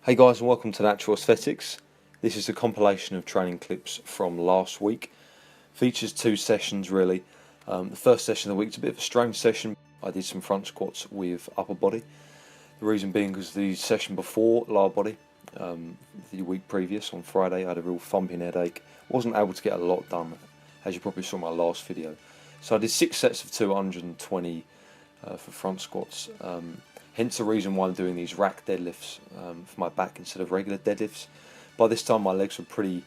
Hey guys, and welcome to Natural Aesthetics. This is a compilation of training clips from last week. Features two sessions really. The first session of the week is a bit of a strange session. I did some front squats with upper body. The reason being because the session before, lower body, the week previous on Friday, I had a real thumping headache. Wasn't able to get a lot done, as you probably saw in my last video. So I did 6 sets of 220 for front squats. Hence the reason why I'm doing these rack deadlifts for my back instead of regular deadlifts. By this time my legs were pretty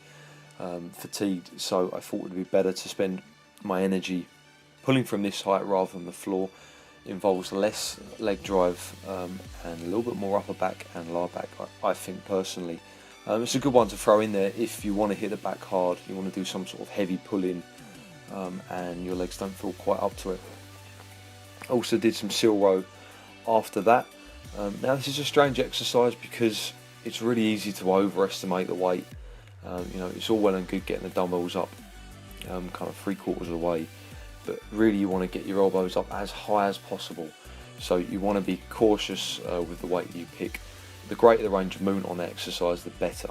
fatigued, so I thought it would be better to spend my energy pulling from this height rather than the floor. It involves less leg drive and a little bit more upper back and lower back, I think personally. It's a good one to throw in there if you want to hit the back hard, you want to do some sort of heavy pull-in and your legs don't feel quite up to it. Also did some seal row after that. Now this is a strange exercise because it's really easy to overestimate the weight. It's all well and good getting the dumbbells up kind of 3/4 of the way, but really you want to get your elbows up as high as possible. So you want to be cautious with the weight that you pick. The greater the range of movement on the exercise, the better.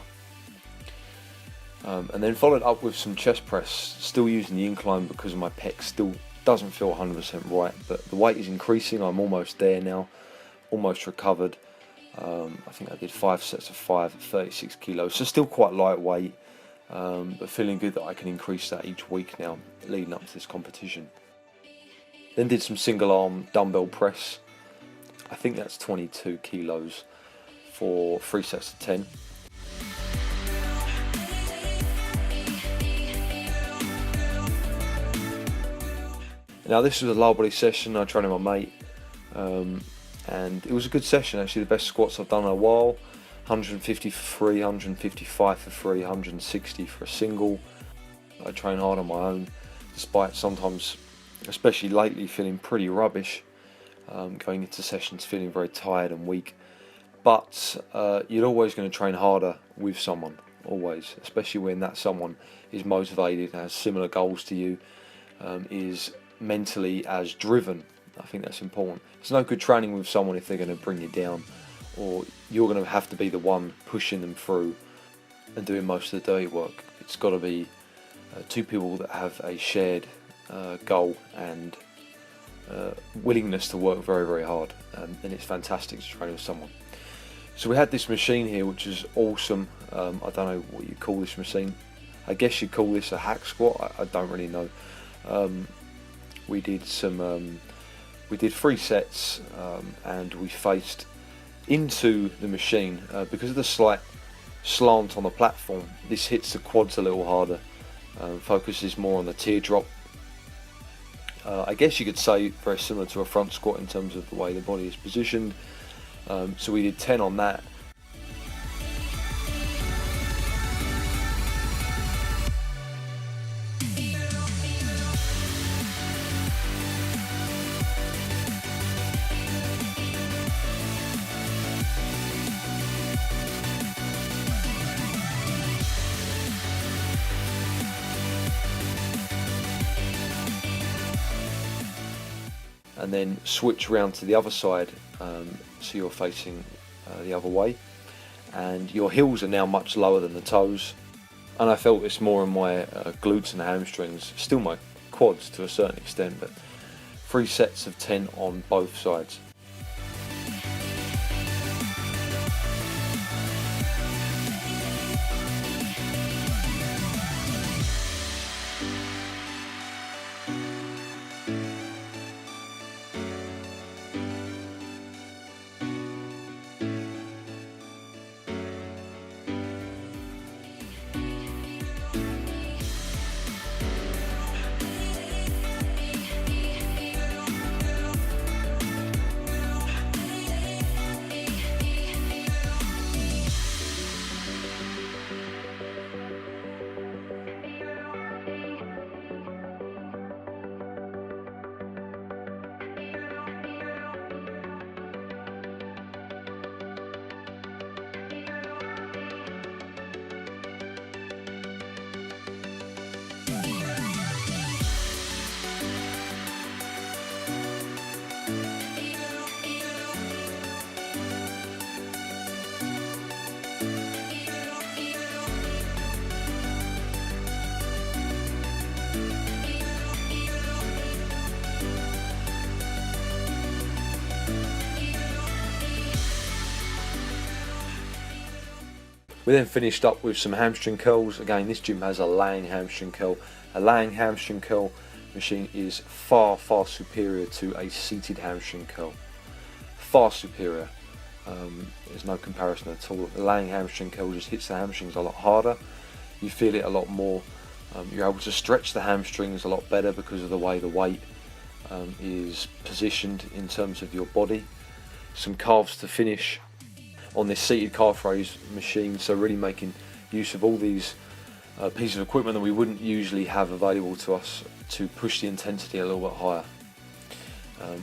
And then followed up with some chest press, still using the incline because my pec still doesn't feel 100% right, but the weight is increasing. I'm almost there now, almost recovered. I think I did 5 sets of 5 at 36 kilos, so still quite lightweight, but feeling good that I can increase that each week now leading up to this competition. Then did some single arm dumbbell press. I think that's 22 kilos for 3 sets of 10. Now this was a lower body session. I trained with my mate, and it was a good session actually. The best squats I've done in a while. 150 for free, 155 for free, 160 for a single. I train hard on my own, despite sometimes, especially lately, feeling pretty rubbish. Going into sessions feeling very tired and weak. But you're always going to train harder with someone, always, especially when that someone is motivated, has similar goals to you, is mentally as driven. I think that's important. It's no good training with someone if they're going to bring you down, or you're going to have to be the one pushing them through and doing most of the dirty work. It's got to be two people that have a shared goal and willingness to work very, very hard, and it's fantastic to train with someone. So we had this machine here which is awesome. I don't know what you call this machine. I guess you'd call this a hack squat. I don't really know. We did 3 sets and we faced into the machine. Because of the slight slant on the platform, this hits the quads a little harder, focuses more on the teardrop. I guess you could say very similar to a front squat in terms of the way the body is positioned. So we did 10 on that. And then switch round to the other side, so you're facing the other way, and your heels are now much lower than the toes, and I felt this more in my glutes and hamstrings, still my quads to a certain extent, but 3 sets of 10 on both sides. We then finished up with some hamstring curls. Again, this gym has a laying hamstring curl. A laying hamstring curl machine is far superior to a seated hamstring curl. Far superior. There's no comparison at all. The laying hamstring curl just hits the hamstrings a lot harder. You feel it a lot more. You're able to stretch the hamstrings a lot better because of the way the weight is positioned in terms of your body. Some calves to finish on this seated calf raise machine, so really making use of all these pieces of equipment that we wouldn't usually have available to us to push the intensity a little bit higher.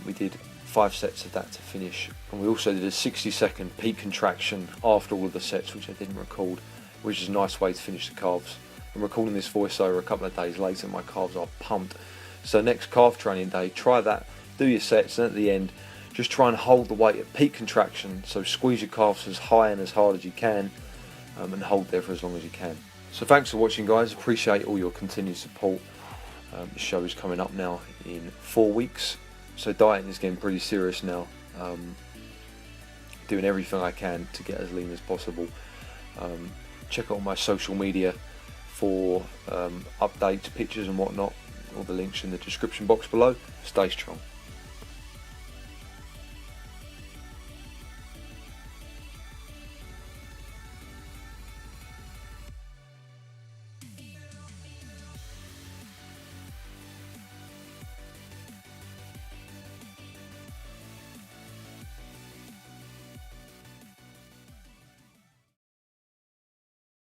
We did 5 sets of that to finish, and we also did a 60-second peak contraction after all of the sets, which I didn't record, which is a nice way to finish the calves. I'm recording this voiceover a couple of days later. My calves are pumped. So next calf training day, try that, do your sets, and at the end just try and hold the weight at peak contraction, so squeeze your calves as high and as hard as you can, and hold there for as long as you can. So thanks for watching, guys. Appreciate all your continued support. The show is coming up now in 4 weeks, so dieting is getting pretty serious now. Doing everything I can to get as lean as possible. Check out my social media for updates, pictures and whatnot. All the links in the description box below. Stay strong.